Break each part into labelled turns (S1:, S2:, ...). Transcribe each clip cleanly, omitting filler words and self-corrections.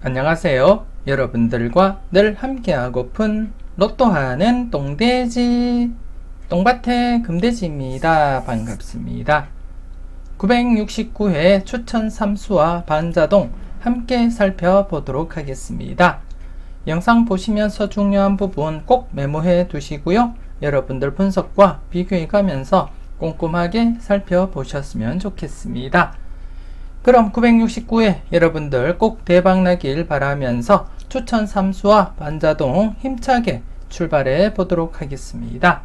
S1: 안녕하세요. 여러분들과 늘 함께하고픈 로또하는 똥돼지 똥밭의 금돼지입니다. 반갑습니다. 969회 추천 3수와 반자동 함께 살펴보도록 하겠습니다. 영상 보시면서 중요한 부분 꼭 메모해 두시고요. 여러분들 분석과 비교해 가면서 꼼꼼하게 살펴보셨으면 좋겠습니다. 그럼 969회 여러분들 꼭 대박나길 바라면서 추천 3수와 반자동 힘차게 출발해 보도록 하겠습니다.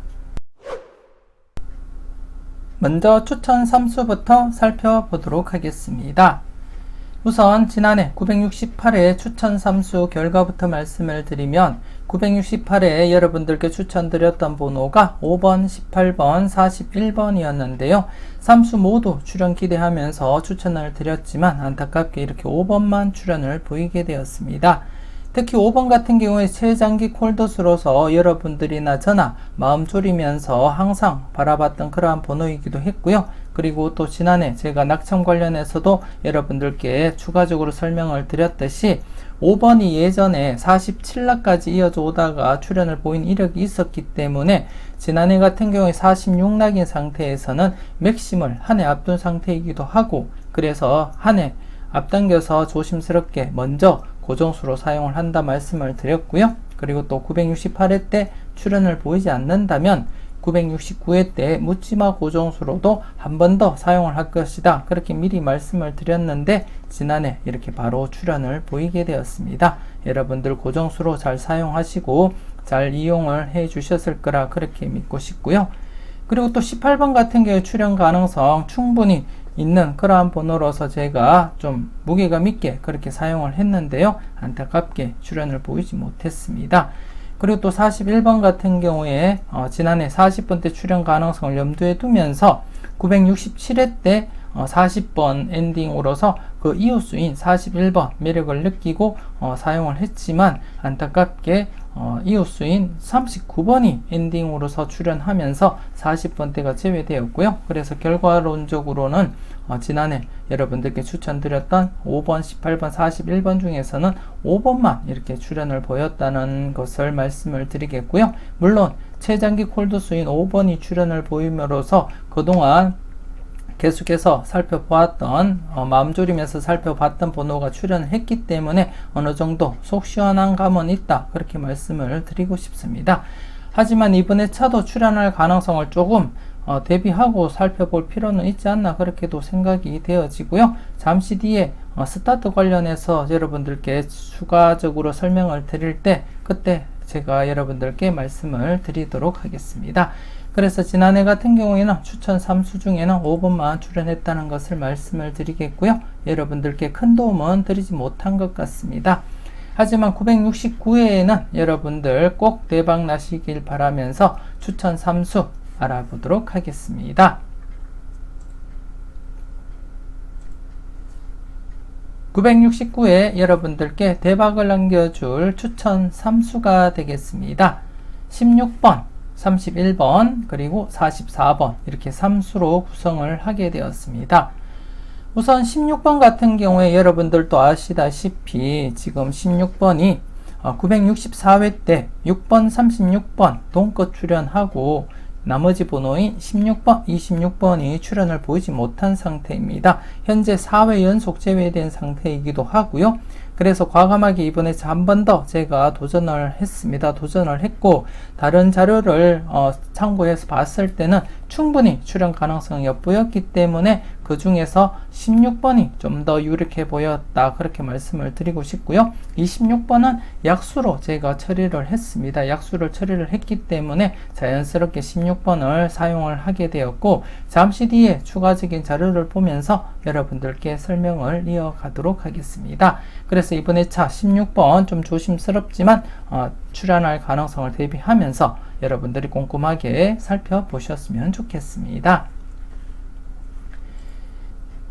S1: 먼저 추천 3수부터 살펴보도록 하겠습니다. 우선 지난해 968회 추천 3수 결과부터 말씀을 드리면 968회 여러분들께 추천드렸던 번호가 5번, 18번, 41번이었는데요. 3수 모두 출연 기대하면서 추천을 드렸지만 안타깝게 이렇게 5번만 출연을 보이게 되었습니다. 특히 5번 같은 경우에 최장기 콜더수로서 여러분들이나 저나 마음 졸이면서 항상 바라봤던 그러한 번호이기도 했고요. 그리고 또 지난해 제가 낙첨 관련해서도 여러분들께 추가적으로 설명을 드렸듯이 5번이 예전에 47낙까지 이어져 오다가 출연을 보인 이력이 있었기 때문에 지난해 같은 경우에 46낙인 상태에서는 맥심을 한 해 앞둔 상태이기도 하고, 그래서 한 해 앞당겨서 조심스럽게 먼저 고정수로 사용을 한다 말씀을 드렸고요. 그리고 또 968회 때 출연을 보이지 않는다면 969회 때 묻지마 고정수로도 한 번 더 사용을 할 것이다, 그렇게 미리 말씀을 드렸는데 지난해 이렇게 바로 출연을 보이게 되었습니다. 여러분들 고정수로 잘 사용하시고 잘 이용을 해 주셨을 거라 그렇게 믿고 싶고요. 그리고 또 18번 같은 경우에 출연 가능성 충분히 있는 그러한 번호로서 제가 좀 무게감 있게 그렇게 사용을 했는데요. 안타깝게 출연을 보이지 못했습니다. 그리고 또 41번 같은 경우에 지난해 40번 때 출연 가능성을 염두에 두면서 967회 때 40번 엔딩으로서 그 이웃수인 41번 매력을 느끼고 사용을 했지만 안타깝게 이웃수인 39번이 엔딩으로서 출연하면서 40번대가 제외되었고요. 그래서 결과론적으로는 지난해 여러분들께 추천드렸던 5번, 18번, 41번 중에서는 5번만 이렇게 출연을 보였다는 것을 말씀을 드리겠고요. 물론 최장기 콜드수인 5번이 출연을 보임으로써 그동안 계속해서 살펴보았던 마음 졸이면서 살펴봤던 번호가 출연을 했기 때문에 어느 정도 속 시원한 감은 있다, 그렇게 말씀을 드리고 싶습니다. 하지만 이번에 차도 출연할 가능성을 조금 대비하고 살펴볼 필요는 있지 않나, 그렇게도 생각이 되어지고요. 잠시 뒤에 스타트 관련해서 여러분들께 추가적으로 설명을 드릴 때 그때 제가 여러분들께 말씀을 드리도록 하겠습니다. 그래서 지난해 같은 경우에는 추천 3수 중에는 5번만 출연했다는 것을 말씀을 드리겠고요. 여러분들께 큰 도움은 드리지 못한 것 같습니다. 하지만 969회에는 여러분들 꼭 대박 나시길 바라면서 추천 3수 알아보도록 하겠습니다. 969회 여러분들께 대박을 남겨줄 추천 3수가 되겠습니다. 16번, 31번, 그리고 44번 이렇게 3수로 구성을 하게 되었습니다. 우선 16번 같은 경우에 여러분들도 아시다시피 지금 16번이 964회 때 6번, 36번 동껏 출연하고 나머지 번호인 16번, 26번이 출연을 보이지 못한 상태입니다. 현재 4회 연속 제외된 상태이기도 하고요. 그래서 과감하게 이번에 한 번 더 제가 도전을 했습니다. 도전을 했고 다른 자료를 참고해서 봤을 때는 충분히 출연 가능성이 엿보였기 때문에 그 중에서 16번이 좀 더 유력해 보였다, 그렇게 말씀을 드리고 싶고요. 26번은 약수로 제가 처리를 했습니다. 약수를 처리를 했기 때문에 자연스럽게 16번을 사용을 하게 되었고 잠시 뒤에 추가적인 자료를 보면서 여러분들께 설명을 이어가도록 하겠습니다. 그래서 이번에 차 16번 좀 조심스럽지만 출연할 가능성을 대비하면서 여러분들이 꼼꼼하게 살펴보셨으면 좋겠습니다.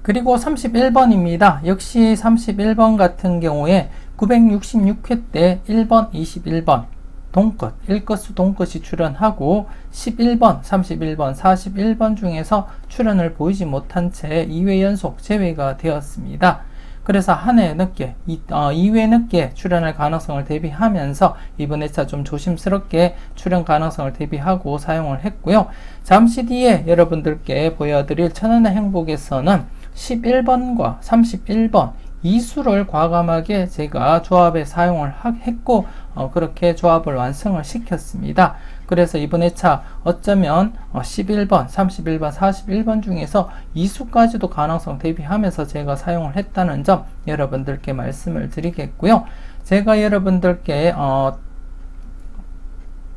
S1: 그리고 31번입니다. 역시 31번 같은 경우에 966회 때 1번, 21번 동껏, 일것수 동껏이 출연하고 11번, 31번, 41번 중에서 출연을 보이지 못한 채 2회 연속 제외가 되었습니다. 그래서 한 해 늦게, 2회 늦게 출연할 가능성을 대비하면서 이번 회차 좀 조심스럽게 출연 가능성을 대비하고 사용을 했고요. 잠시 뒤에 여러분들께 보여드릴 천안의 행복에서는 11번과 31번 이 수를 과감하게 제가 조합에 사용을 했고 그렇게 조합을 완성을 시켰습니다. 그래서 이번 회차 어쩌면 11번, 31번, 41번 중에서 이 수까지도 가능성 대비하면서 제가 사용을 했다는 점 여러분들께 말씀을 드리겠고요. 제가 여러분들께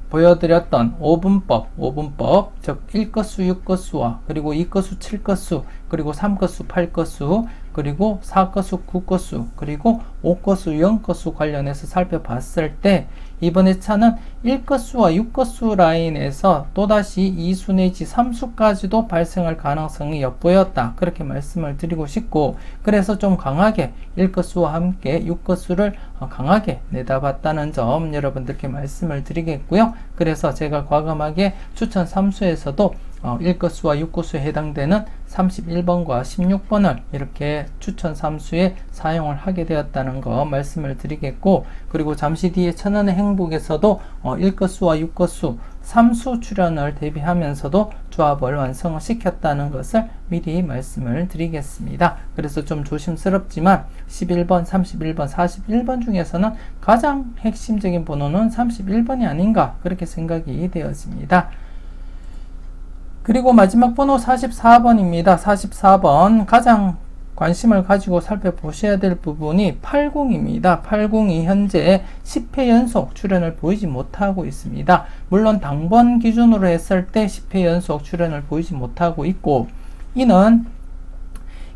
S1: 보여드렸던 5분법, 즉 1것수 6것수와 그리고 2것수 7것수 그리고 3것수 8것수 그리고 4것수 9것수 그리고 5것수 0것수 관련해서 살펴봤을 때 이번 회차는 1것수와 6것수 라인에서 또다시 2수 내지 3수까지도 발생할 가능성이 엿보였다. 그렇게 말씀을 드리고 싶고 그래서 좀 강하게 1것수와 함께 6것수를 강하게 내다봤다는 점 여러분들께 말씀을 드리겠고요. 그래서 제가 과감하게 추천 3수에서도 1것수와 6것수에 해당되는 31번과 16번을 이렇게 추천 3수에 사용을 하게 되었다는 거 말씀을 드리겠고 그리고 잠시 뒤에 천안의 행복에서도 1것수와 6것수 3수 출연을 대비하면서도 조합을 완성을 시켰다는 것을 미리 말씀을 드리겠습니다. 그래서 좀 조심스럽지만 11번, 31번, 41번 중에서는 가장 핵심적인 번호는 31번이 아닌가 그렇게 생각이 되어집니다. 그리고 마지막 번호 44번입니다. 44번 가장 관심을 가지고 살펴보셔야 될 부분이 80입니다. 80이 현재 10회 연속 출연을 보이지 못하고 있습니다. 물론 당번 기준으로 했을 때 10회 연속 출연을 보이지 못하고 있고 이는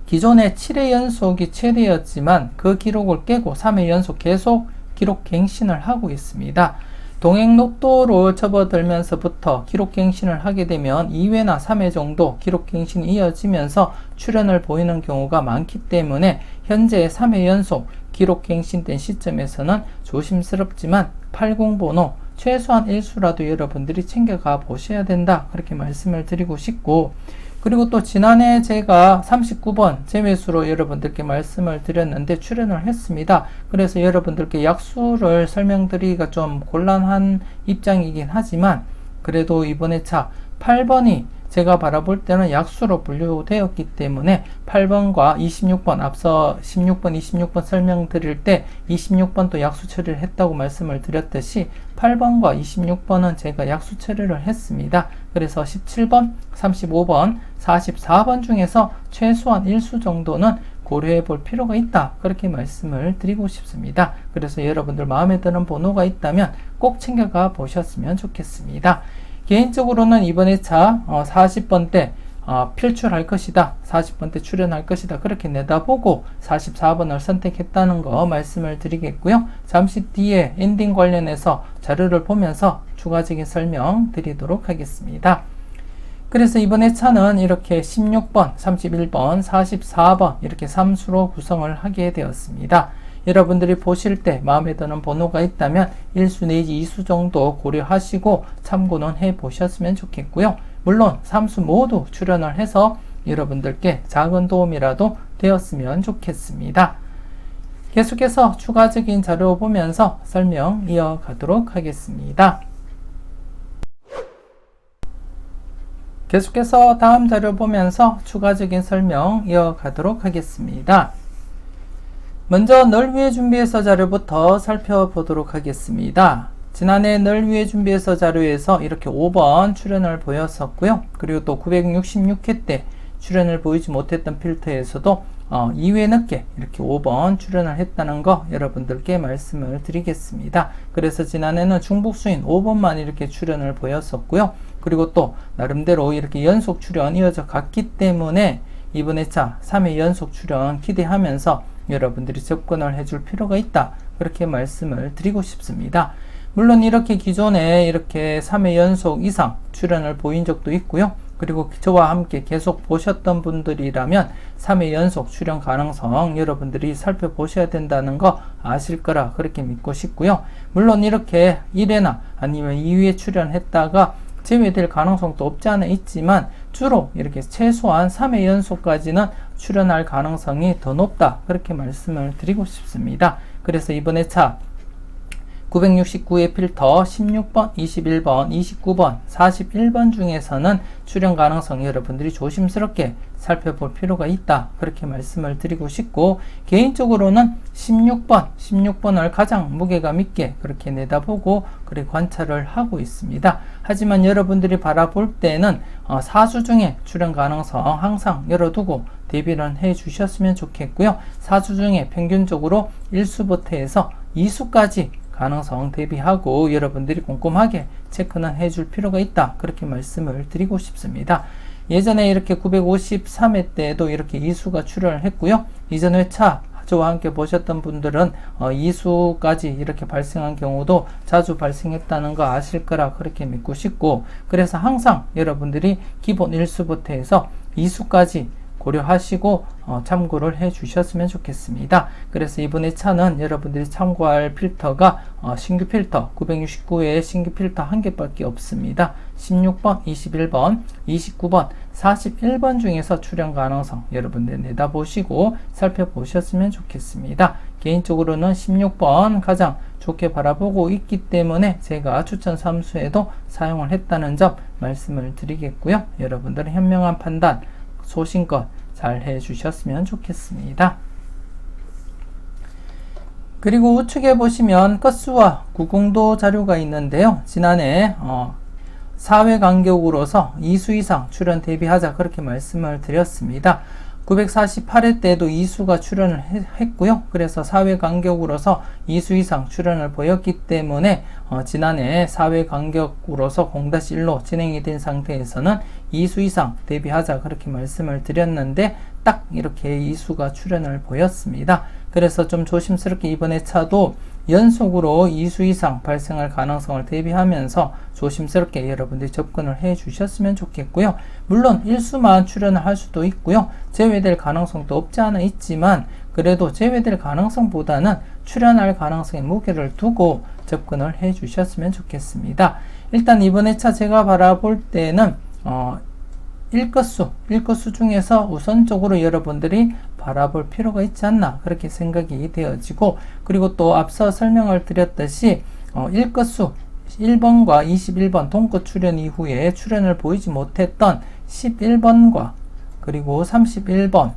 S1: 기존의 7회 연속이 최대였지만 그 기록을 깨고 3회 연속 계속 기록 갱신을 하고 있습니다. 동행 녹도로 접어들면서부터 기록 갱신을 하게 되면 2회나 3회 정도 기록 갱신이 이어지면서 출연을 보이는 경우가 많기 때문에 현재 3회 연속 기록 갱신된 시점에서는 조심스럽지만 80번호 최소한 1수라도 여러분들이 챙겨가 보셔야 된다 그렇게 말씀을 드리고 싶고 그리고 또 지난해 제가 39번 재매수로 여러분들께 말씀을 드렸는데 출연을 했습니다. 그래서 여러분들께 약수를 설명드리기가 좀 곤란한 입장이긴 하지만 그래도 이번 회차 8번이 제가 바라볼 때는 약수로 분류되었기 때문에 8번과 26번 앞서 16번, 26번 설명드릴 때 26번도 약수 처리를 했다고 말씀을 드렸듯이 8번과 26번은 제가 약수 처리를 했습니다. 그래서 17번, 35번, 44번 중에서 최소한 1수 정도는 고려해 볼 필요가 있다. 그렇게 말씀을 드리고 싶습니다. 그래서 여러분들 마음에 드는 번호가 있다면 꼭 챙겨가 보셨으면 좋겠습니다. 개인적으로는 이번 회차 40번 때 필출할 것이다. 40번 때 출연할 것이다. 그렇게 내다보고 44번을 선택했다는 거 말씀을 드리겠고요. 잠시 뒤에 엔딩 관련해서 자료를 보면서 추가적인 설명 드리도록 하겠습니다. 그래서 이번 회차는 이렇게 16번, 31번, 44번 이렇게 3수로 구성을 하게 되었습니다. 여러분들이 보실 때 마음에 드는 번호가 있다면 1수 내지 2수 정도 고려하시고 참고는 해 보셨으면 좋겠고요. 물론 3수 모두 출연을 해서 여러분들께 작은 도움이라도 되었으면 좋겠습니다. 계속해서 추가적인 자료 보면서 설명 이어가도록 하겠습니다. 계속해서 다음 자료 보면서 추가적인 설명 이어가도록 하겠습니다. 먼저 널 위해 준비해서 자료부터 살펴보도록 하겠습니다. 지난해 널 위해 준비해서 자료에서 이렇게 5번 출연을 보였었고요. 그리고 또 966회 때 출연을 보이지 못했던 필터에서도 2회 늦게 이렇게 5번 출연을 했다는 거 여러분들께 말씀을 드리겠습니다. 그래서 지난해는 중복수인 5번만 이렇게 출연을 보였었고요. 그리고 또 나름대로 이렇게 연속 출연 이어져 갔기 때문에 이번 회차 3회 연속 출연 기대하면서 여러분들이 접근을 해줄 필요가 있다. 그렇게 말씀을 드리고 싶습니다. 물론 이렇게 기존에 이렇게 3회 연속 이상 출연을 보인 적도 있고요. 그리고 저와 함께 계속 보셨던 분들이라면 3회 연속 출연 가능성 여러분들이 살펴보셔야 된다는 거 아실 거라 그렇게 믿고 싶고요. 물론 이렇게 1회나 아니면 2회 출연했다가 제외될 가능성도 없지 않아 있지만 주로 이렇게 최소한 3회 연속까지는 출연할 가능성이 더 높다, 그렇게 말씀을 드리고 싶습니다. 그래서 이번 회차 969의 필터 16번, 21번, 29번, 41번 중에서는 출연 가능성 여러분들이 조심스럽게 살펴볼 필요가 있다, 그렇게 말씀을 드리고 싶고, 개인적으로는 16번을 가장 무게감 있게 그렇게 내다보고 그렇게 관찰을 하고 있습니다. 하지만 여러분들이 바라볼 때는 사수 중에 출연 가능성 항상 열어두고 대비를 해 주셨으면 좋겠고요. 사수 중에 평균적으로 1수부터 해서 2수까지 가능성 대비하고 여러분들이 꼼꼼하게 체크는 해줄 필요가 있다, 그렇게 말씀을 드리고 싶습니다. 예전에 이렇게 953회 때도 이렇게 이수가 출연을 했고요. 이전 회차 저와 함께 보셨던 분들은 이수까지 이렇게 발생한 경우도 자주 발생했다는 거 아실 거라 그렇게 믿고 싶고, 그래서 항상 여러분들이 기본 1수부터 해서 2수까지 고려하시고 참고를 해 주셨으면 좋겠습니다. 그래서 이번 회차는 여러분들이 참고할 필터가 신규 필터 969의 신규 필터 한 개밖에 없습니다. 16번, 21번, 29번, 41번 중에서 출연 가능성 여러분들 내다보시고 살펴보셨으면 좋겠습니다. 개인적으로는 16번 가장 좋게 바라보고 있기 때문에 제가 추천 삼수에도 사용을 했다는 점 말씀을 드리겠고요. 여러분들은 현명한 판단, 소신껏 잘 해주셨으면 좋겠습니다. 그리고 우측에 보시면 건수와 구공도 자료가 있는데요. 지난해 4회 간격으로서 2수 이상 출연 대비하자, 그렇게 말씀을 드렸습니다. 948회 때도 2수가 출연을 했고요. 그래서 4회 간격으로서 2수 이상 출연을 보였기 때문에 지난해 4회 간격으로서 0-1로 진행이 된 상태에서는 2수 이상 대비하자, 그렇게 말씀을 드렸는데 딱 이렇게 2수가 출연을 보였습니다. 그래서 좀 조심스럽게 이번 회차도 연속으로 2수 이상 발생할 가능성을 대비하면서 조심스럽게 여러분들이 접근을 해 주셨으면 좋겠고요. 물론 1수만 출연을 할 수도 있고요. 제외될 가능성도 없지 않아 있지만 그래도 제외될 가능성보다는 출연할 가능성에 무게를 두고 접근을 해 주셨으면 좋겠습니다. 일단 이번 회차 제가 바라볼 때는 1건수 중에서 우선적으로 여러분들이 바라볼 필요가 있지 않나, 그렇게 생각이 되어지고, 그리고 또 앞서 설명을 드렸듯이 1건수 1번과 21번 동거 출연 이후에 출연을 보이지 못했던 11번과 그리고 31번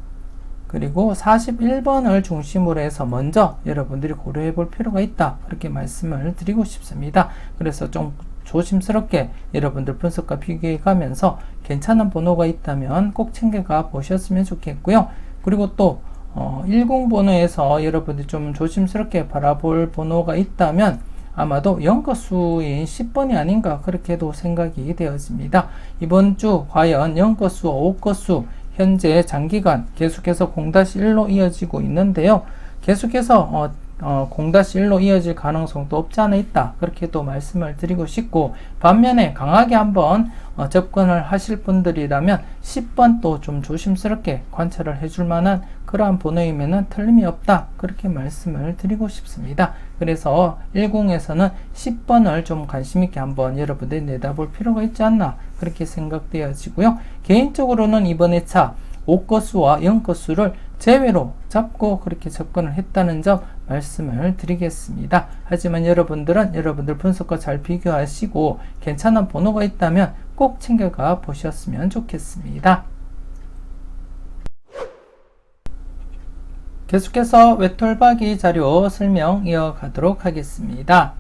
S1: 그리고 41번을 중심으로 해서 먼저 여러분들이 고려해 볼 필요가 있다, 그렇게 말씀을 드리고 싶습니다. 그래서 좀 조심스럽게 여러분들 분석과 비교해 가면서 괜찮은 번호가 있다면 꼭 챙겨가 보셨으면 좋겠고요. 그리고 또 10 번호에서 여러분들이 좀 조심스럽게 바라볼 번호가 있다면 아마도 연거수인 10번이 아닌가, 그렇게도 생각이 되어집니다. 이번 주 과연 연거수와 5거수 현재 장기간 계속해서 0-1로 이어지고 있는데요. 계속해서 0-1로 이어질 가능성도 없지 않아 있다, 그렇게 또 말씀을 드리고 싶고, 반면에 강하게 한번 접근을 하실 분들이라면 10번 또 좀 조심스럽게 관찰을 해줄 만한 그러한 번호이면은 틀림이 없다, 그렇게 말씀을 드리고 싶습니다. 그래서 10에서는 10번을 좀 관심있게 한번 여러분들이 내다볼 필요가 있지 않나, 그렇게 생각되어지고요. 개인적으로는 이번 회차 5거수와 0거수를 제외로 잡고 그렇게 접근을 했다는 점 말씀을 드리겠습니다. 하지만 여러분들은 여러분들 분석과 잘 비교하시고 괜찮은 번호가 있다면 꼭 챙겨가 보셨으면 좋겠습니다. 계속해서 외톨박이 자료 설명 이어가도록 하겠습니다.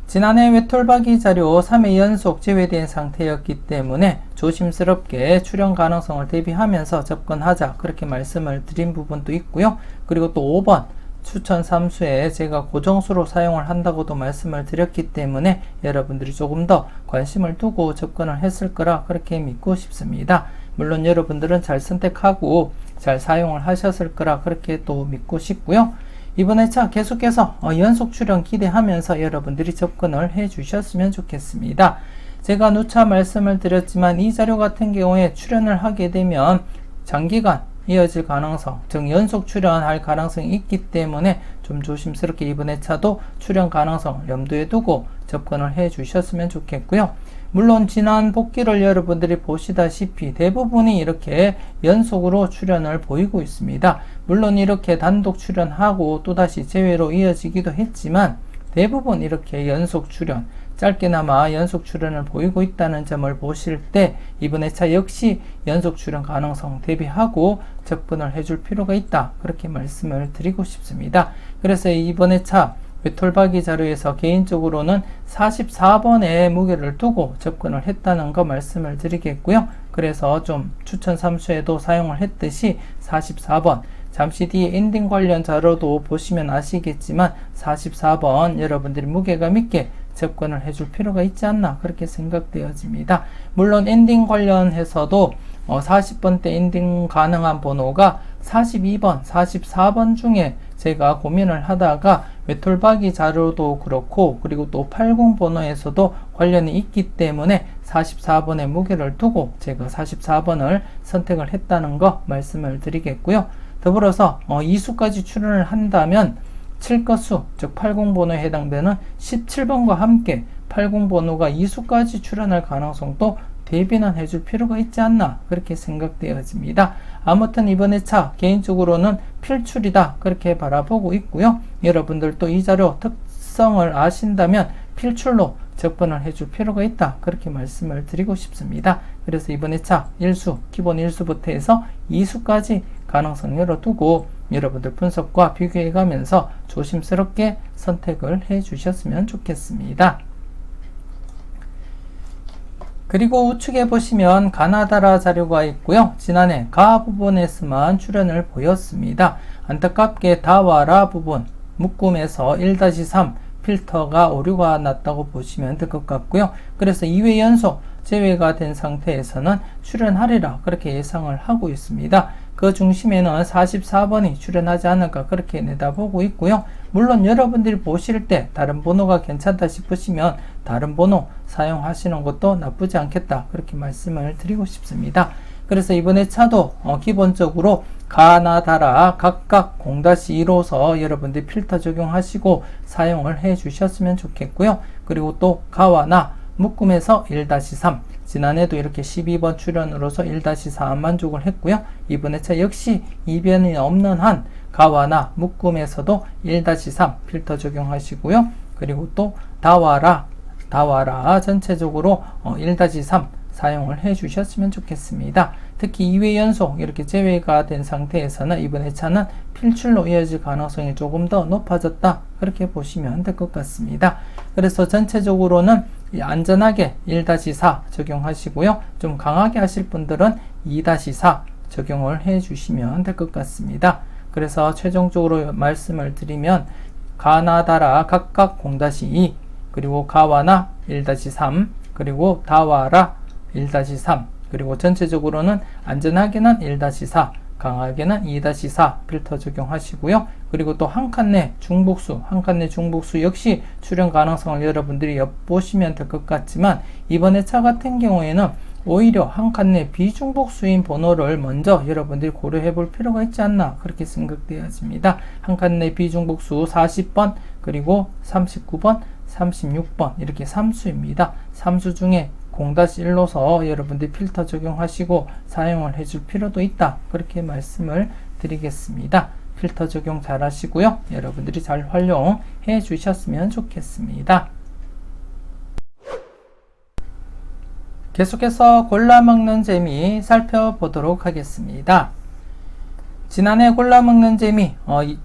S1: 지난해 외톨박이 자료 3회 연속 제외된 상태였기 때문에 조심스럽게 출연 가능성을 대비하면서 접근하자, 그렇게 말씀을 드린 부분도 있고요. 그리고 또 5번 추천 삼수에 제가 고정수로 사용을 한다고도 말씀을 드렸기 때문에 여러분들이 조금 더 관심을 두고 접근을 했을 거라 그렇게 믿고 싶습니다. 물론 여러분들은 잘 선택하고 잘 사용을 하셨을 거라 그렇게 또 믿고 싶고요. 이번 회차 계속해서 연속 출연 기대하면서 여러분들이 접근을 해 주셨으면 좋겠습니다. 제가 누차 말씀을 드렸지만 이 자료 같은 경우에 출연을 하게 되면 장기간 이어질 가능성, 즉 연속 출연할 가능성이 있기 때문에 좀 조심스럽게 이번 회차도 출연 가능성을 염두에 두고 접근을 해 주셨으면 좋겠고요. 물론 지난 복귀를 여러분들이 보시다시피 대부분이 이렇게 연속으로 출연을 보이고 있습니다. 물론 이렇게 단독 출연하고 또다시 재회로 이어지기도 했지만 대부분 이렇게 연속 출연, 짧게나마 연속 출연을 보이고 있다는 점을 보실 때 이번 회차 역시 연속 출연 가능성 대비하고 접근을 해줄 필요가 있다. 그렇게 말씀을 드리고 싶습니다. 그래서 이번 회차 외톨박이 자료에서 개인적으로는 44번에 무게를 두고 접근을 했다는 거 말씀을 드리겠고요. 그래서 좀 추천 삼수에도 사용을 했듯이 44번, 잠시 뒤에 엔딩 관련 자료도 보시면 아시겠지만 44번 여러분들이 무게감 있게 접근을 해줄 필요가 있지 않나 그렇게 생각되어집니다. 물론 엔딩 관련해서도 40번대 엔딩 가능한 번호가 42번, 44번 중에 제가 고민을 하다가 외톨박이 자료도 그렇고 그리고 또 80 번호에서도 관련이 있기 때문에 44번의 무게를 두고 제가 44번을 선택을 했다는 거 말씀을 드리겠고요. 더불어서 이수까지 출연을 한다면 7것수, 즉 80 번호에 해당되는 17번과 함께 80 번호가 2수까지 출연할 가능성도 대비는 해줄 필요가 있지 않나 그렇게 생각되어집니다. 아무튼 이번 회차 개인적으로는 필출이다 그렇게 바라보고 있고요. 여러분들도 이 자료 특성을 아신다면 필출로 접근을 해줄 필요가 있다 그렇게 말씀을 드리고 싶습니다. 그래서 이번 회차 1수, 기본 1수부터 해서 2수까지 가능성 열어두고 여러분들 분석과 비교해 가면서 조심스럽게 선택을 해 주셨으면 좋겠습니다. 그리고 우측에 보시면 가나다라 자료가 있고요. 지난해 가 부분에서만 출연을 보였습니다. 안타깝게 다와라 부분 묶음에서 1-3 필터가 오류가 났다고 보시면 될 것 같고요. 그래서 2회 연속 제외가 된 상태에서는 출연하리라 그렇게 예상을 하고 있습니다. 그 중심에는 44번이 출연하지 않을까 그렇게 내다보고 있고요. 물론 여러분들이 보실 때 다른 번호가 괜찮다 싶으시면 다른 번호 사용하시는 것도 나쁘지 않겠다 그렇게 말씀을 드리고 싶습니다. 그래서 이번 회차도 기본적으로 가나다라 각각 0-1호서 여러분들이 필터 적용하시고 사용을 해 주셨으면 좋겠고요. 그리고 또 가와나 묶음에서 1-3 지난해도 이렇게 12번 출연으로서 1-4 만족을 했고요. 이번 회차 역시 이변이 없는 한 가와나 묶음에서도 1-3 필터 적용하시고요. 그리고 또 다와라 전체적으로 1-3 사용을 해 주셨으면 좋겠습니다. 특히 2회 연속 이렇게 제외가 된 상태에서는 이번 회차는 필출로 이어질 가능성이 조금 더 높아졌다 그렇게 보시면 될 것 같습니다. 그래서 전체적으로는 안전하게 1-4 적용하시고요. 좀 강하게 하실 분들은 2-4 적용을 해 주시면 될 것 같습니다. 그래서 최종적으로 말씀을 드리면 가나다라 각각 0-2 그리고 가와나 1-3 그리고 다와라 1-3 그리고 전체적으로는 안전하게는 1-4 강하게는 2-4 필터 적용하시고요. 그리고 또 한 칸 내 중복수 역시 출연 가능성을 여러분들이 엿보시면 될 것 같지만 이번 회차 같은 경우에는 오히려 한 칸 내 비중복수인 번호를 먼저 여러분들이 고려해 볼 필요가 있지 않나 그렇게 생각되어집니다. 한 칸 내 비중복수 40번 그리고 39번 36번 이렇게 3수입니다. 3수 중에 0-1로서 여러분들 필터 적용하시고 사용을 해줄 필요도 있다 그렇게 말씀을 드리겠습니다. 필터 적용 잘 하시고요. 여러분들이 잘 활용해 주셨으면 좋겠습니다. 계속해서 골라먹는 재미 살펴보도록 하겠습니다. 지난해 골라먹는 재미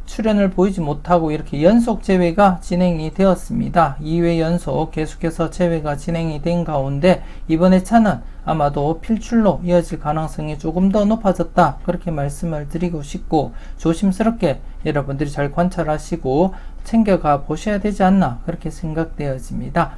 S1: 출연을 보이지 못하고 이렇게 연속 제외가 진행이 되었습니다. 2회 연속 계속해서 제외가 진행이 된 가운데 이번 회차는 아마도 필출로 이어질 가능성이 조금 더 높아졌다 그렇게 말씀을 드리고 싶고 조심스럽게 여러분들이 잘 관찰하시고 챙겨가 보셔야 되지 않나 그렇게 생각되어집니다.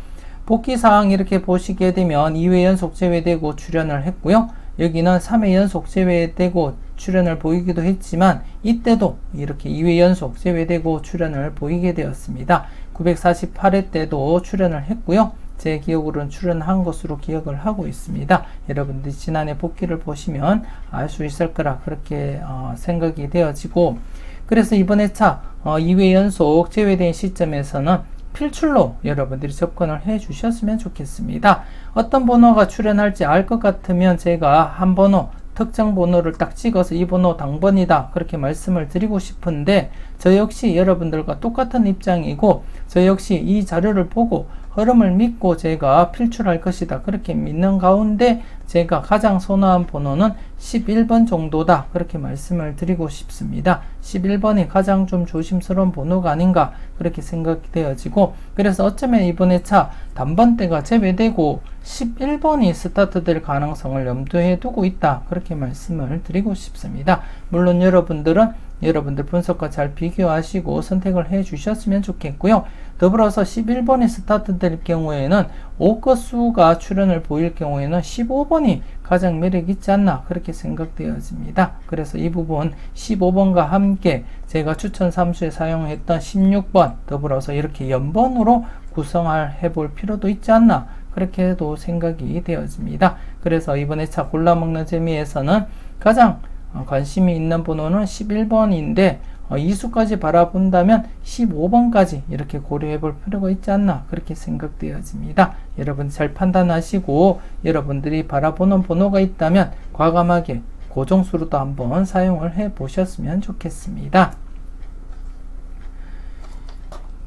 S1: 복귀사항 이렇게 보시게 되면 2회 연속 제외되고 출연을 했고요. 여기는 3회 연속 제외되고 출연을 보이기도 했지만 이때도 이렇게 2회 연속 제외되고 출연을 보이게 되었습니다. 948회 때도 출연을 했고요. 제 기억으로는 출연한 것으로 기억을 하고 있습니다. 여러분들이 지난해 복귀를 보시면 알 수 있을 거라 그렇게 생각이 되어지고 그래서 이번 회차 2회 연속 제외된 시점에서는 필출로 여러분들이 접근을 해 주셨으면 좋겠습니다. 어떤 번호가 출현할지 알 것 같으면 제가 한 번호, 특정 번호를 딱 찍어서 이 번호 당번이다 그렇게 말씀을 드리고 싶은데, 저 역시 여러분들과 똑같은 입장이고, 저 역시 이 자료를 보고 흐름을 믿고 제가 필출할 것이다 그렇게 믿는 가운데 제가 가장 선호한 번호는 11번 정도다 그렇게 말씀을 드리고 싶습니다. 11번이 가장 좀 조심스러운 번호가 아닌가 그렇게 생각이 되어지고, 그래서 어쩌면 이번에 차 단번대가 제외되고 11번이 스타트 될 가능성을 염두에 두고 있다 그렇게 말씀을 드리고 싶습니다. 물론 여러분들 분석과 잘 비교하시고 선택을 해 주셨으면 좋겠고요. 더불어서 11번이 스타트 될 경우에는 5건수가 출현을 보일 경우에는 15번이 가장 매력 있지 않나 그렇게 생각되어집니다. 그래서 이 부분 15번과 함께 제가 추천 삼수에 사용했던 16번 더불어서 이렇게 연번으로 구성해 볼 필요도 있지 않나 그렇게도 생각이 되어집니다. 그래서 이번에 차 골라먹는 재미에서는 가장 관심이 있는 번호는 11번인데 이수까지 바라본다면 15번까지 이렇게 고려해 볼 필요가 있지 않나 그렇게 생각되어집니다. 여러분 잘 판단하시고 여러분들이 바라보는 번호가 있다면 과감하게 고정수로도 한번 사용을 해 보셨으면 좋겠습니다.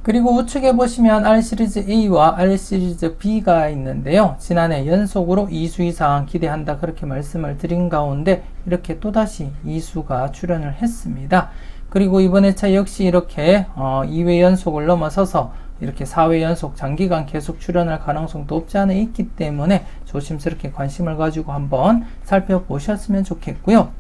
S1: 그리고 우측에 보시면 R시리즈 A와 R시리즈 B가 있는데요. 지난해 연속으로 2수 이상 기대한다 그렇게 말씀을 드린 가운데 이렇게 또다시 2수가 출현을 했습니다. 그리고 이번에 차 역시 이렇게 2회 연속을 넘어서서 이렇게 4회 연속 장기간 계속 출현할 가능성도 없지 않아 있기 때문에 조심스럽게 관심을 가지고 한번 살펴보셨으면 좋겠고요.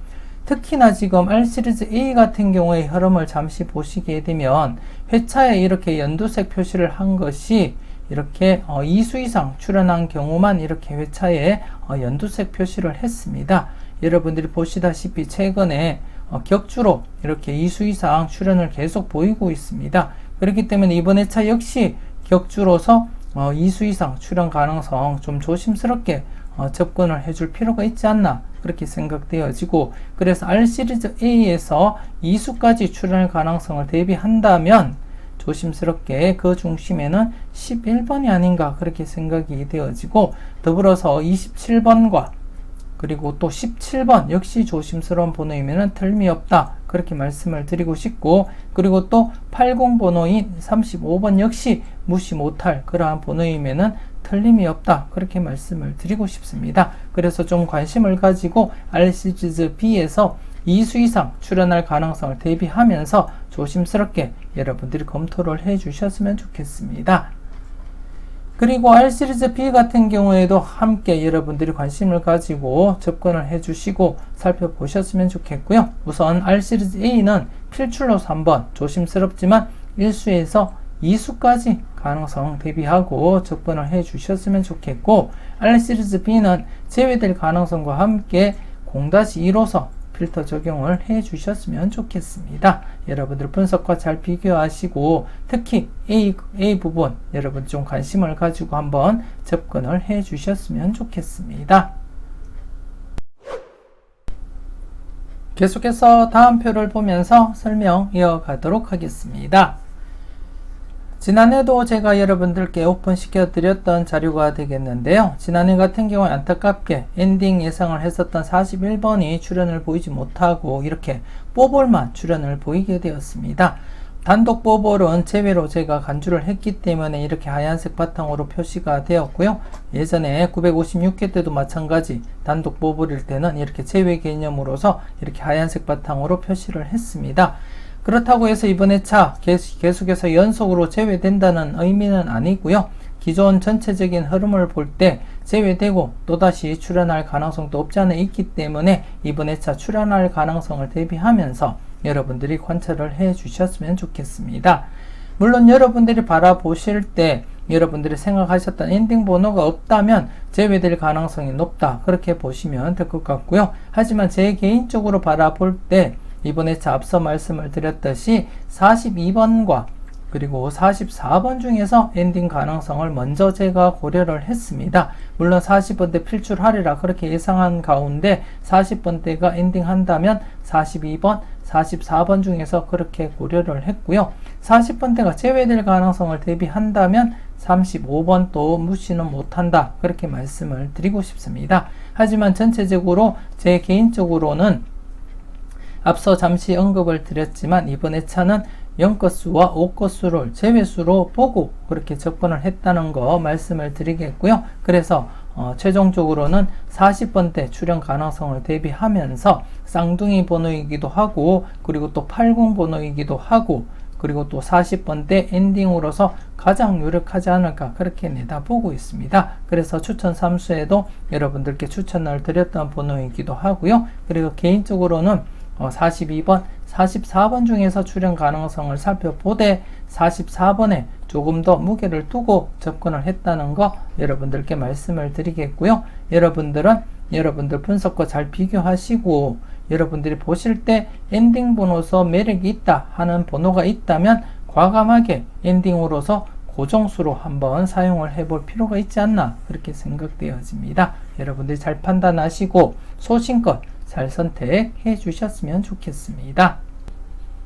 S1: 특히나 지금 R시리즈 A 같은 경우의 흐름을 잠시 보시게 되면 회차에 이렇게 연두색 표시를 한 것이 이렇게 2수 이상 출현한 경우만 이렇게 회차에 연두색 표시를 했습니다. 여러분들이 보시다시피 최근에 격주로 이렇게 2수 이상 출현을 계속 보이고 있습니다. 그렇기 때문에 이번 회차 역시 격주로서 2수 이상 출현 가능성 좀 조심스럽게 접근을 해줄 필요가 있지 않나 그렇게 생각되어지고, 그래서 R시리즈 A에서 2수까지 출현할 가능성을 대비한다면 조심스럽게 그 중심에는 11번이 아닌가 그렇게 생각이 되어지고, 더불어서 27번과 그리고 또 17번 역시 조심스러운 번호이면 틀림이 없다 그렇게 말씀을 드리고 싶고, 그리고 또 80 번호인 35번 역시 무시 못할 그러한 번호이면 틀림이 없다 그렇게 말씀을 드리고 싶습니다. 그래서 좀 관심을 가지고 R시리즈 B에서 2수 이상 출현할 가능성을 대비하면서 조심스럽게 여러분들이 검토를 해 주셨으면 좋겠습니다. 그리고 R시리즈 B 같은 경우에도 함께 여러분들이 관심을 가지고 접근을 해 주시고 살펴보셨으면 좋겠고요. 우선 R시리즈 A는 필출로 3번 조심스럽지만 1수에서 2수까지 가능성 대비하고 접근을 해 주셨으면 좋겠고, R시리즈 B는 제외될 가능성과 함께 0-2로서 필터 적용을 해 주셨으면 좋겠습니다. 여러분들 분석과 잘 비교하시고 특히 A 부분 여러분 좀 관심을 가지고 한번 접근을 해 주셨으면 좋겠습니다. 계속해서 다음 표를 보면서 설명 이어가도록 하겠습니다. 지난해도 제가 여러분들께 오픈시켜 드렸던 자료가 되겠는데요. 지난해 같은 경우에 안타깝게 엔딩 예상을 했었던 41번이 출현을 보이지 못하고 이렇게 뽀볼만 출현을 보이게 되었습니다. 단독 뽀볼은 제외로 제가 간주를 했기 때문에 이렇게 하얀색 바탕으로 표시가 되었고요. 예전에 956회 때도 마찬가지 단독 뽀볼일 때는 이렇게 제외 개념으로서 이렇게 하얀색 바탕으로 표시를 했습니다. 그렇다고 해서 이번에 차 계속해서 연속으로 제외된다는 의미는 아니고요. 기존 전체적인 흐름을 볼 때 제외되고 또다시 출현할 가능성도 없지 않아 있기 때문에 이번에 차 출현할 가능성을 대비하면서 여러분들이 관찰을 해 주셨으면 좋겠습니다. 물론 여러분들이 바라보실 때 여러분들이 생각하셨던 엔딩 번호가 없다면 제외될 가능성이 높다 그렇게 보시면 될 것 같고요. 하지만 제 개인적으로 바라볼 때 이번에 앞서 말씀을 드렸듯이 42번과 그리고 44번 중에서 엔딩 가능성을 먼저 제가 고려를 했습니다. 물론 40번대 필출하리라 그렇게 예상한 가운데 40번대가 엔딩 한다면 42번, 44번 중에서 그렇게 고려를 했고요. 40번대가 제외될 가능성을 대비한다면 35번도 무시는 못한다. 그렇게 말씀을 드리고 싶습니다. 하지만 전체적으로 제 개인적으로는 앞서 잠시 언급을 드렸지만 이번 회차는 0건수와 5건수를 제외수로 보고 그렇게 접근을 했다는 거 말씀을 드리겠고요. 그래서 최종적으로는 40번대 출현 가능성을 대비하면서 쌍둥이 번호이기도 하고 그리고 또 80 번호이기도 하고 그리고 또 40번대 엔딩으로서 가장 유력하지 않을까 그렇게 내다보고 있습니다. 그래서 추천 3수에도 여러분들께 추천을 드렸던 번호이기도 하고요. 그리고 개인적으로는 42번, 44번 중에서 출현 가능성을 살펴보되 44번에 조금 더 무게를 두고 접근을 했다는 거 여러분들께 말씀을 드리겠고요. 여러분들은 여러분들 분석과 잘 비교하시고 여러분들이 보실 때 엔딩 번호서 매력이 있다 하는 번호가 있다면 과감하게 엔딩으로서 고정수로 한번 사용을 해볼 필요가 있지 않나 그렇게 생각되어집니다. 여러분들이 잘 판단하시고 소신껏 잘 선택해 주셨으면 좋겠습니다.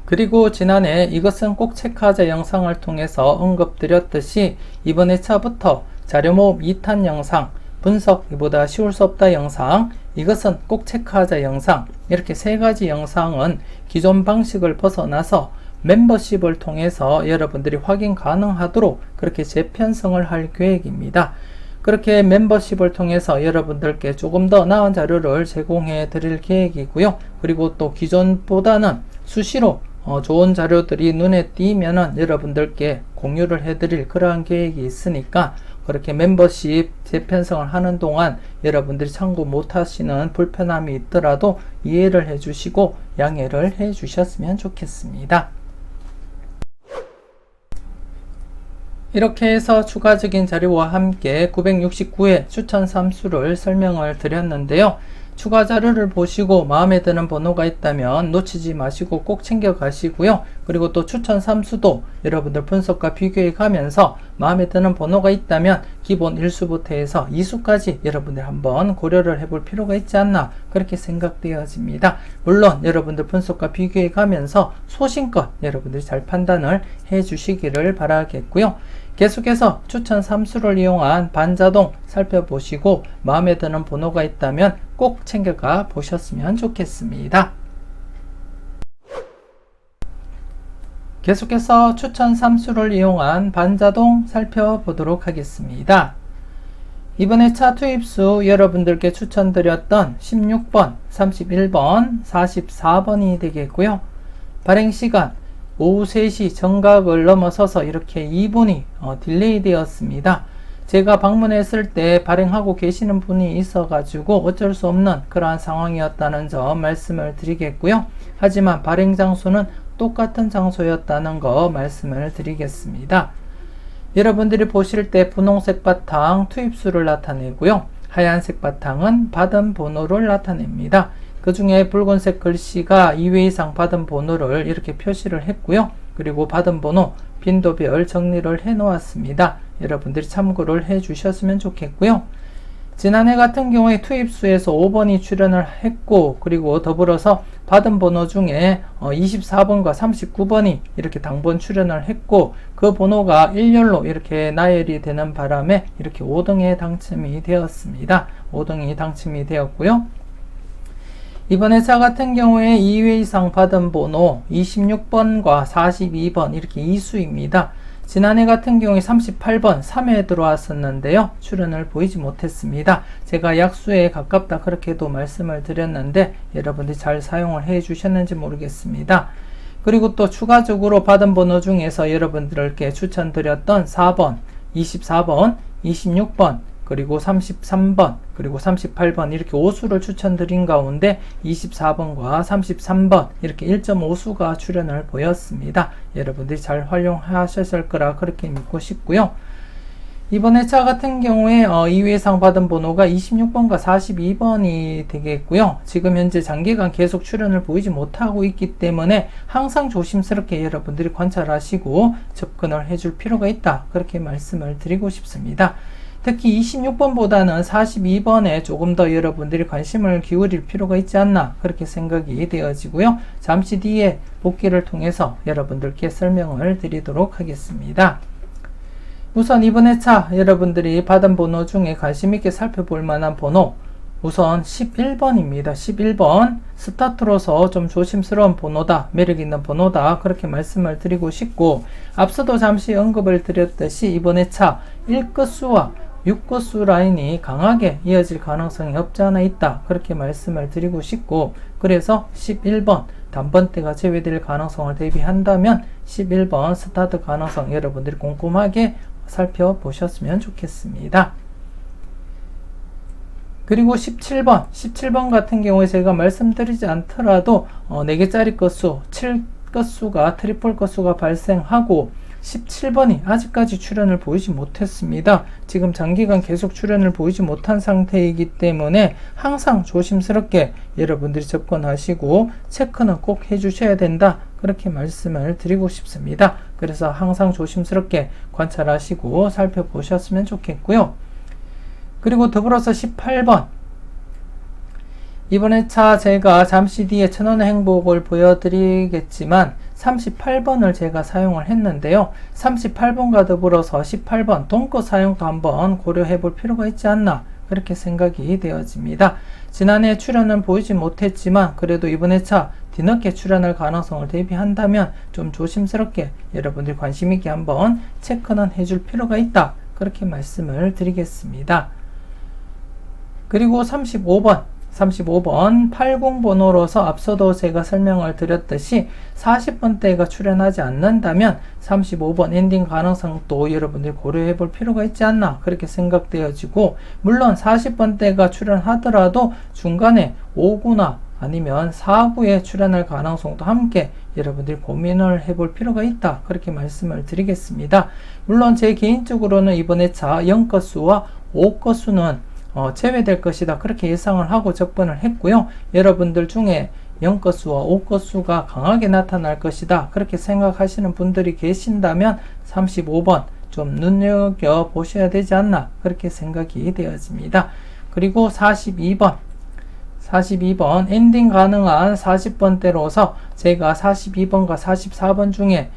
S1: 그리고 지난해 이것은 꼭 체크하자 영상을 통해서 언급드렸듯이 이번 회차부터 자료 모음 2탄 영상, 분석 이보다 쉬울 수 없다 영상, 이것은 꼭 체크하자 영상 이렇게 세 가지 영상은 기존 방식을 벗어나서 멤버십을 통해서 여러분들이 확인 가능하도록 그렇게 재편성을 할 계획입니다. 그렇게 멤버십을 통해서 여러분들께 조금 더 나은 자료를 제공해 드릴 계획이고요. 그리고 또 기존보다는 수시로 좋은 자료들이 눈에 띄면은 여러분들께 공유를 해 드릴 그러한 계획이 있으니까 그렇게 멤버십 재편성을 하는 동안 여러분들이 참고 못 하시는 불편함이 있더라도 이해를 해 주시고 양해를 해 주셨으면 좋겠습니다. 이렇게 해서 추가적인 자료와 함께 969회 추천 3수를 설명을 드렸는데요. 추가 자료를 보시고 마음에 드는 번호가 있다면 놓치지 마시고 꼭 챙겨 가시고요. 그리고 또 추천 3수도 여러분들 분석과 비교해 가면서 마음에 드는 번호가 있다면 기본 1수부터 해서 2수까지 여러분들 한번 고려를 해볼 필요가 있지 않나 그렇게 생각되어집니다. 물론 여러분들 분석과 비교해 가면서 소신껏 여러분들이 잘 판단을 해 주시기를 바라겠고요. 계속해서 추천 3수를 이용한 반자동 살펴보시고 마음에 드는 번호가 있다면 꼭 챙겨가 보셨으면 좋겠습니다. 계속해서 추천 3수를 이용한 반자동 살펴보도록 하겠습니다. 이번 회차 투입수 여러분들께 추천드렸던 16번, 31번, 44번이 되겠고요. 발행시간 오후 3시 정각을 넘어서서 이렇게 2분이 딜레이 되었습니다. 제가 방문했을 때 발행하고 계시는 분이 있어가지고 어쩔 수 없는 그러한 상황이었다는 점 말씀을 드리겠고요. 하지만 발행 장소는 똑같은 장소였다는 거 말씀을 드리겠습니다. 여러분들이 보실 때 분홍색 바탕 투입수를 나타내고요. 하얀색 바탕은 받은 번호를 나타냅니다. 그 중에 붉은색 글씨가 2회 이상 받은 번호를 이렇게 표시를 했고요. 그리고 받은 번호 빈도별 정리를 해 놓았습니다. 여러분들이 참고를 해 주셨으면 좋겠고요. 지난해 같은 경우에 투입수에서 5번이 출연을 했고 그리고 더불어서 받은 번호 중에 24번과 39번이 이렇게 당번 출연을 했고 그 번호가 일렬로 이렇게 나열이 되는 바람에 이렇게 5등에 당첨이 되었습니다. 5등이 당첨이 되었고요. 이번 회차 같은 경우에 2회 이상 받은 번호 26번과 42번 이렇게 2수입니다. 지난해 같은 경우에 38번 3회에 들어왔었는데요. 출연을 보이지 못했습니다. 제가 약수에 가깝다 그렇게도 말씀을 드렸는데 여러분들이 잘 사용을 해 주셨는지 모르겠습니다. 그리고 또 추가적으로 받은 번호 중에서 여러분들께 추천드렸던 4번, 24번, 26번 그리고 33번 그리고 38번 이렇게 5수를 추천드린 가운데 24번과 33번 이렇게 1.5수가 출연을 보였습니다. 여러분들이 잘 활용하셨을 거라 그렇게 믿고 싶고요. 이번 회차 같은 경우에 2회 이상 받은 번호가 26번과 42번이 되겠고요. 지금 현재 장기간 계속 출연을 보이지 못하고 있기 때문에 항상 조심스럽게 여러분들이 관찰하시고 접근을 해줄 필요가 있다. 그렇게 말씀을 드리고 싶습니다. 특히 26번보다는 42번에 조금 더 여러분들이 관심을 기울일 필요가 있지 않나 그렇게 생각이 되어지고요. 잠시 뒤에 복기를 통해서 여러분들께 설명을 드리도록 하겠습니다. 우선 이번 회차 여러분들이 받은 번호 중에 관심 있게 살펴볼 만한 번호, 우선 11번입니다. 11번 스타트로서 좀 조심스러운 번호다, 매력 있는 번호다 그렇게 말씀을 드리고 싶고, 앞서도 잠시 언급을 드렸듯이 이번 회차 1끝수와 6끝수 라인이 강하게 이어질 가능성이 없지 않아 있다 그렇게 말씀을 드리고 싶고, 그래서 11번 단번대가 제외될 가능성을 대비한다면 11번 스타트 가능성 여러분들이 꼼꼼하게 살펴보셨으면 좋겠습니다. 그리고 17번 같은 경우에 제가 말씀드리지 않더라도 4개짜리 끝수 7끝수가 트리플 끝수가 발생하고 17번이 아직까지 출현을 보이지 못했습니다. 지금 장기간 계속 출현을 보이지 못한 상태이기 때문에 항상 조심스럽게 여러분들이 접근하시고 체크는 꼭 해주셔야 된다 그렇게 말씀을 드리고 싶습니다. 그래서 항상 조심스럽게 관찰하시고 살펴보셨으면 좋겠고요. 그리고 더불어서 18번, 이번 회차 제가 잠시 뒤에 천원의 행복을 보여드리겠지만 38번을 제가 사용을 했는데요. 38번과 더불어서 18번 동거 사용도 한번 고려해 볼 필요가 있지 않나 그렇게 생각이 되어집니다. 지난해 출연은 보이지 못했지만 그래도 이번 회차 뒤늦게 출연할 가능성을 대비한다면 좀 조심스럽게 여러분들이 관심 있게 한번 체크는 해줄 필요가 있다 그렇게 말씀을 드리겠습니다. 그리고 35번 80번호로서 앞서도 제가 설명을 드렸듯이 40번대가 출현하지 않는다면 35번 엔딩 가능성도 여러분들이 고려해 볼 필요가 있지 않나 그렇게 생각되어지고, 물론 40번대가 출현하더라도 중간에 5구나 아니면 4구에 출현할 가능성도 함께 여러분들이 고민을 해볼 필요가 있다 그렇게 말씀을 드리겠습니다. 물론 제 개인적으로는 이번 회차 0끝수와 5끝수는 제외될 것이다 그렇게 예상을 하고 접근을 했고요. 여러분들 중에 0끝수와 5끝수가 강하게 나타날 것이다 그렇게 생각하시는 분들이 계신다면 35번 좀 눈여겨보셔야 되지 않나 그렇게 생각이 되어집니다. 그리고 42번 엔딩 가능한 40번대로서 제가 42번과 44번 중에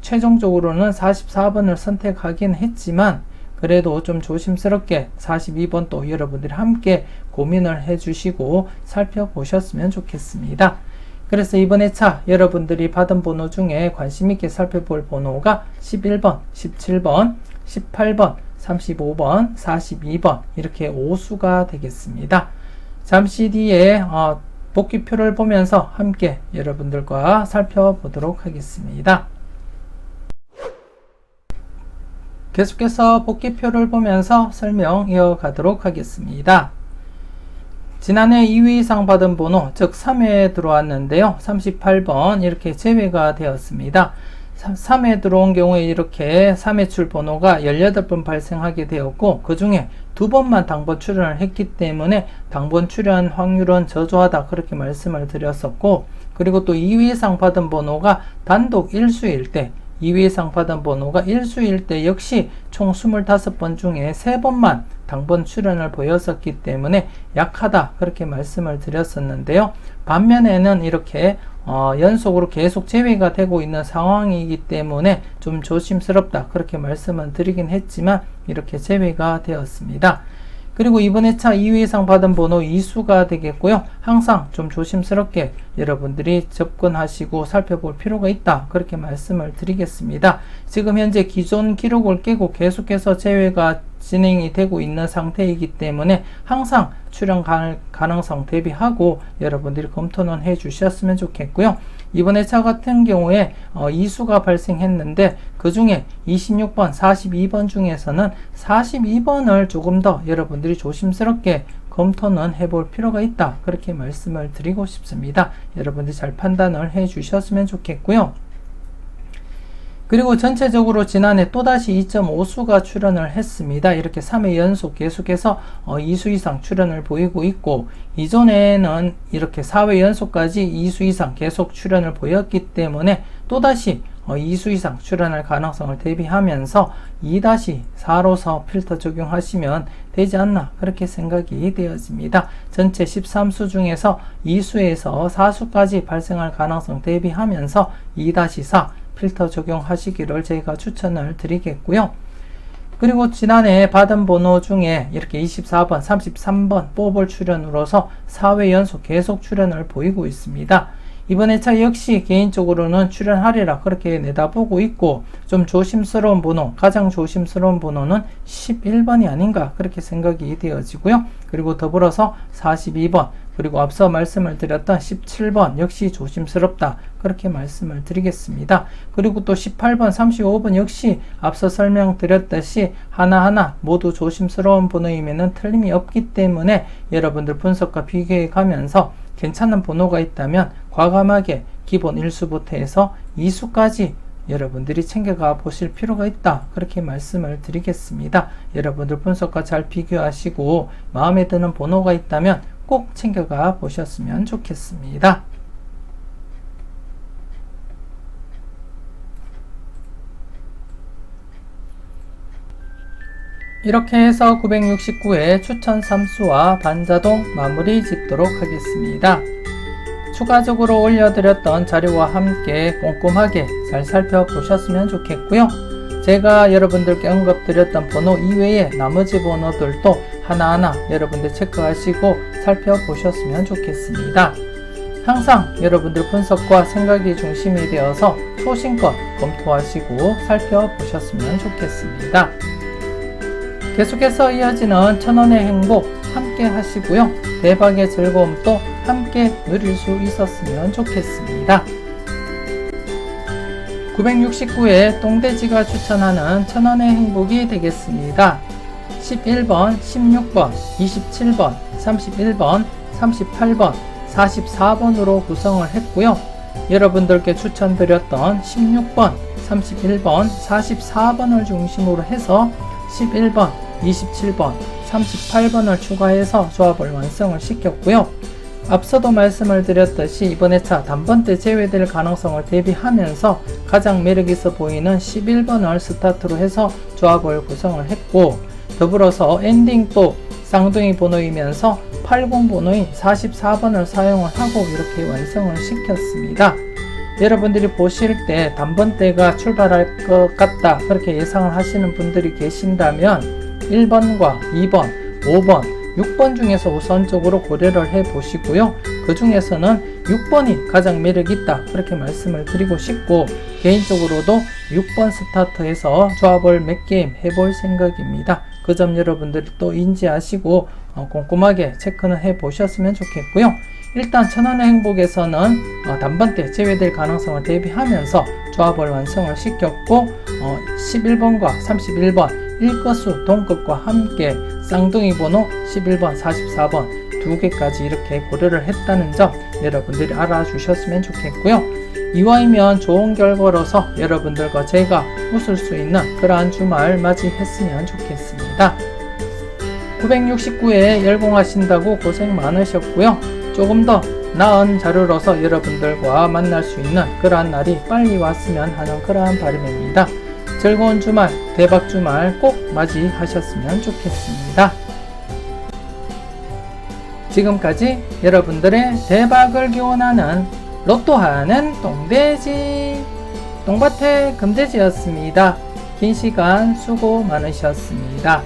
S1: 최종적으로는 44번을 선택하긴 했지만 그래도 좀 조심스럽게 42번 또 여러분들이 함께 고민을 해주시고 살펴보셨으면 좋겠습니다. 그래서 이번 회차 여러분들이 받은 번호 중에 관심있게 살펴볼 번호가 11번, 17번, 18번, 35번, 42번 이렇게 5수가 되겠습니다. 잠시 뒤에 복귀표를 보면서 함께 여러분들과 살펴보도록 하겠습니다. 계속해서 복귀표를 보면서 설명 이어가도록 하겠습니다. 지난해 2위 이상 받은 번호, 즉 3회에 들어왔는데요. 38번 이렇게 제외가 되었습니다. 3회 들어온 경우에 이렇게 3회 출 번호가 18번 발생하게 되었고, 그 중에 2번만 당번 출연을 했기 때문에 당번 출연 확률은 저조하다 그렇게 말씀을 드렸었고, 그리고 또 2위 이상 받은 번호가 단독 1수일 때 2위 이상 받은 번호가 1수일 때 역시 총 25번 중에 3번만 당번 출연을 보였었기 때문에 약하다 그렇게 말씀을 드렸었는데요. 반면에는 이렇게 연속으로 계속 제외가 되고 있는 상황이기 때문에 좀 조심스럽다 그렇게 말씀을 드리긴 했지만 이렇게 제외가 되었습니다. 그리고 이번 회차 2위 이상 받은 번호 2수가 되겠고요. 항상 좀 조심스럽게 여러분들이 접근하시고 살펴볼 필요가 있다 그렇게 말씀을 드리겠습니다. 지금 현재 기존 기록을 깨고 계속해서 제외가 진행이 되고 있는 상태이기 때문에 항상 출연 가능성 대비하고 여러분들이 검토는 해 주셨으면 좋겠고요. 이번 회차 같은 경우에 2수가 발생했는데 그 중에 26번, 42번 중에서는 42번을 조금 더 여러분들이 조심스럽게 검토는 해볼 필요가 있다 그렇게 말씀을 드리고 싶습니다. 여러분들이 잘 판단을 해 주셨으면 좋겠고요. 그리고 전체적으로 지난해 또다시 2.5수가 출연을 했습니다. 이렇게 3회 연속 계속해서 2수 이상 출연을 보이고 있고, 이전에는 이렇게 4회 연속까지 2수 이상 계속 출연을 보였기 때문에 또다시 2수 이상 출연할 가능성을 대비하면서 2-4로서 필터 적용하시면 되지 않나 그렇게 생각이 되어집니다. 전체 13수 중에서 2수에서 4수까지 발생할 가능성 대비하면서 2-4 필터 적용하시기를 제가 추천을 드리겠고요. 그리고 지난해 받은 번호 중에 이렇게 24번, 33번 뽑을 출연으로서 4회 연속 계속 출연을 보이고 있습니다. 이번 회차 역시 개인적으로는 출연하리라 그렇게 내다보고 있고, 좀 조심스러운 번호, 가장 조심스러운 번호는 11번이 아닌가 그렇게 생각이 되어지고요. 그리고 더불어서 42번, 그리고 앞서 말씀을 드렸던 17번 역시 조심스럽다 그렇게 말씀을 드리겠습니다. 그리고 또 18번, 35번 역시 앞서 설명드렸듯이 하나하나 모두 조심스러운 번호이면 틀림이 없기 때문에 여러분들 분석과 비교해 가면서 괜찮은 번호가 있다면 과감하게 기본 1수부터 해서 2수까지 여러분들이 챙겨가 보실 필요가 있다 그렇게 말씀을 드리겠습니다. 여러분들 분석과 잘 비교하시고 마음에 드는 번호가 있다면 꼭 챙겨가 보셨으면 좋겠습니다. 이렇게 해서 969회 추천 3수와 반자동 마무리 짓도록 하겠습니다. 추가적으로 올려드렸던 자료와 함께 꼼꼼하게 잘 살펴보셨으면 좋겠고요. 제가 여러분들께 언급드렸던 번호 이외에 나머지 번호들도 하나하나 여러분들 체크하시고 살펴보셨으면 좋겠습니다. 항상 여러분들 분석과 생각이 중심이 되어서 소신껏 검토하시고 살펴보셨으면 좋겠습니다. 계속해서 이어지는 천원의 행복 함께 하시고요. 대박의 즐거움도 함께 누릴 수 있었으면 좋겠습니다. 969회 똥돼지가 추천하는 천원의 행복이 되겠습니다. 11번, 16번, 27번, 31번, 38번, 44번으로 구성을 했고요. 여러분들께 추천드렸던 16번, 31번, 44번을 중심으로 해서 11번, 27번, 38번을 추가해서 조합을 완성을 시켰고요. 앞서도 말씀을 드렸듯이 이번 회차 단번대 제외될 가능성을 대비하면서 가장 매력있어 보이는 11번을 스타트로 해서 조합을 구성을 했고, 더불어서 엔딩도 쌍둥이 번호이면서 80 번호인 44번을 사용을 하고 이렇게 완성을 시켰습니다. 여러분들이 보실 때 단번대가 출발할 것 같다 그렇게 예상을 하시는 분들이 계신다면 1번과 2번, 5번, 6번 중에서 우선적으로 고려를 해 보시고요. 그 중에서는 6번이 가장 매력있다 그렇게 말씀을 드리고 싶고, 개인적으로도 6번 스타트해서 조합을 몇 게임 해볼 생각입니다. 그 점 여러분들이 또 인지하시고 꼼꼼하게 체크는 해 보셨으면 좋겠고요. 일단 천원의 행복에서는 단번대 제외될 가능성을 대비하면서 조합을 완성을 시켰고, 11번과 31번 일거수 동급과 함께 쌍둥이 번호 11번, 44번 두 개까지 이렇게 고려를 했다는 점 여러분들이 알아주셨으면 좋겠고요. 이와이면 좋은 결과로서 여러분들과 제가 웃을 수 있는 그러한 주말 맞이했으면 좋겠습니다. 969회 열공하신다고 고생 많으셨고요. 조금 더 나은 자료로서 여러분들과 만날 수 있는 그러한 날이 빨리 왔으면 하는 그러한 바람입니다. 즐거운 주말, 대박 주말 꼭 맞이하셨으면 좋겠습니다. 지금까지 여러분들의 대박을 기원하는 로또하는 똥돼지, 똥밭의 금돼지였습니다. 긴 시간 수고 많으셨습니다.